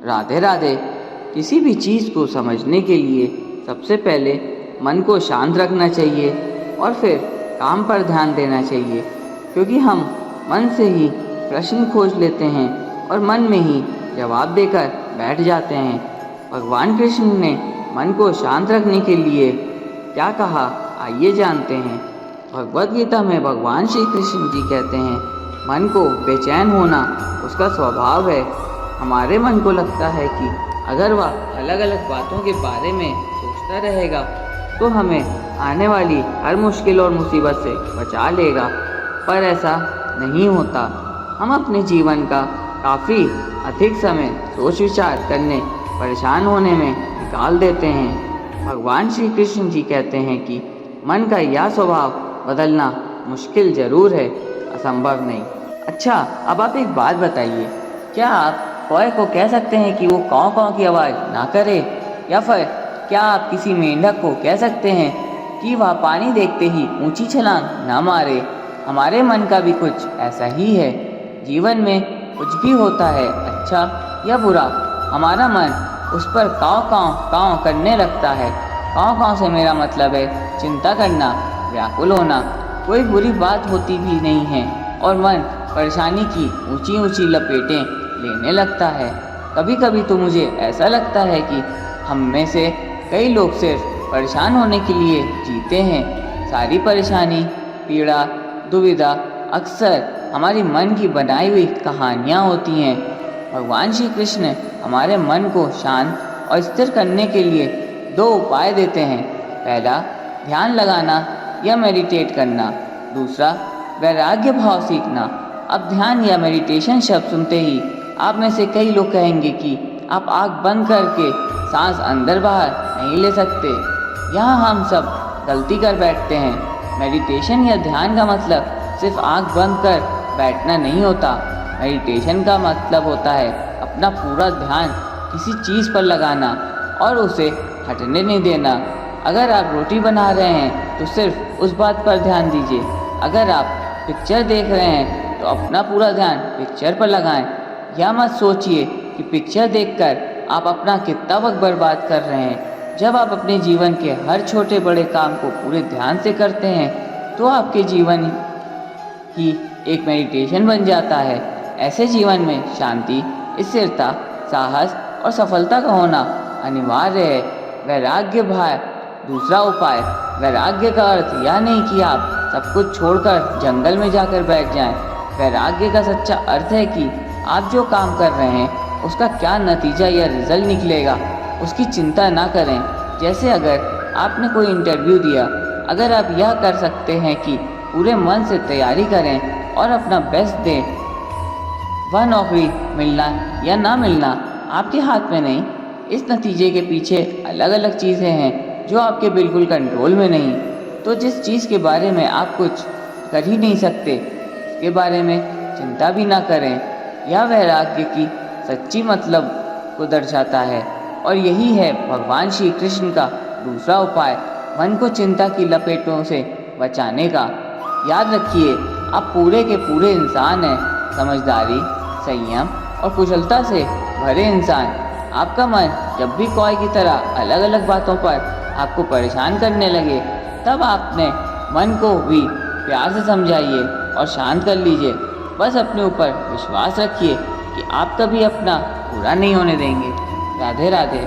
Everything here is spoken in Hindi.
राधे राधे। किसी भी चीज़ को समझने के लिए सबसे पहले मन को शांत रखना चाहिए और फिर काम पर ध्यान देना चाहिए, क्योंकि हम मन से ही प्रश्न खोज लेते हैं और मन में ही जवाब देकर बैठ जाते हैं। भगवान कृष्ण ने मन को शांत रखने के लिए क्या कहा, आइए जानते हैं। भगवद गीता में भगवान श्री कृष्ण जी कहते हैं, मन को बेचैन होना उसका स्वभाव है। हमारे मन को लगता है कि अगर वह अलग अलग बातों के बारे में सोचता रहेगा तो हमें आने वाली हर मुश्किल और मुसीबत से बचा लेगा, पर ऐसा नहीं होता। हम अपने जीवन का काफ़ी अधिक समय सोच विचार करने, परेशान होने में निकाल देते हैं। भगवान श्री कृष्ण जी कहते हैं कि मन का यह स्वभाव बदलना मुश्किल ज़रूर है, असंभव नहीं। अच्छा, अब आप एक बात बताइए, क्या आप कौए को कह सकते हैं कि वो काँव काँव की आवाज़ ना करे, या फिर क्या आप किसी मेंढक को कह सकते हैं कि वह पानी देखते ही ऊंची छलांग ना मारे? हमारे मन का भी कुछ ऐसा ही है। जीवन में कुछ भी होता है, अच्छा या बुरा, हमारा मन उस पर काँव काँव काँव करने लगता है। काँव काँव से मेरा मतलब है चिंता करना, व्याकुल होना। कोई बुरी बात होती भी नहीं है और मन परेशानी की ऊंची ऊंची लपेटें लेने लगता है। कभी कभी तो मुझे ऐसा लगता है कि हम में से कई लोग सिर्फ परेशान होने के लिए जीते हैं। सारी परेशानी, पीड़ा, दुविधा अक्सर हमारी मन की बनाई हुई कहानियाँ होती हैं। भगवान श्री कृष्ण हमारे मन को शांत और स्थिर करने के लिए 2 उपाय देते हैं। पहला, ध्यान लगाना या मेडिटेट करना। दूसरा, वैराग्य भाव सीखना। अब ध्यान या मेडिटेशन शब्द सुनते ही आप में से कई लोग कहेंगे कि आप आँख बंद करके सांस अंदर बाहर नहीं ले सकते। यहाँ हम सब गलती कर बैठते हैं। मेडिटेशन या ध्यान का मतलब सिर्फ आँख बंद कर बैठना नहीं होता। मेडिटेशन का मतलब होता है अपना पूरा ध्यान किसी चीज़ पर लगाना और उसे हटने नहीं देना। अगर आप रोटी बना रहे हैं तो सिर्फ उस बात पर ध्यान दीजिए। अगर आप पिक्चर देख रहे हैं तो अपना पूरा ध्यान पिक्चर पर लगाएं। यह मत सोचिए कि पिक्चर देखकर आप अपना कितना वक्त बर्बाद कर रहे हैं। जब आप अपने जीवन के हर छोटे बड़े काम को पूरे ध्यान से करते हैं तो आपके जीवन ही एक मेडिटेशन बन जाता है। ऐसे जीवन में शांति, स्थिरता, साहस और सफलता का होना अनिवार्य है। वैराग्य भाव दूसरा उपाय। वैराग्य का अर्थ यह नहीं कि आप सब कुछ छोड़कर जंगल में जाकर बैठ जाएं। वैराग्य का सच्चा अर्थ है कि आप जो काम कर रहे हैं उसका क्या नतीजा या रिजल्ट निकलेगा उसकी चिंता ना करें। जैसे अगर आपने कोई इंटरव्यू दिया, अगर आप यह कर सकते हैं कि पूरे मन से तैयारी करें और अपना बेस्ट दें, वह नौकरी मिलना या ना मिलना आपके हाथ में नहीं। इस नतीजे के पीछे अलग अलग चीज़ें हैं जो आपके बिल्कुल कंट्रोल में नहीं। तो जिस चीज़ के बारे में आप कुछ कर ही नहीं सकते, उसके बारे में चिंता भी ना करें। यह वैराग्य की सच्ची मतलब को दर्शाता है और यही है भगवान श्री कृष्ण का दूसरा उपाय, मन को चिंता की लपेटों से बचाने का। याद रखिए, आप पूरे के पूरे इंसान हैं, समझदारी, संयम और कुशलता से भरे इंसान। आपका मन जब भी कौए की तरह अलग अलग बातों पर आपको परेशान करने लगे, तब आपने मन को भी प्यार से समझाइए और शांत कर लीजिए। बस अपने ऊपर विश्वास रखिए कि आप कभी अपना पूरा नहीं होने देंगे। राधे राधे।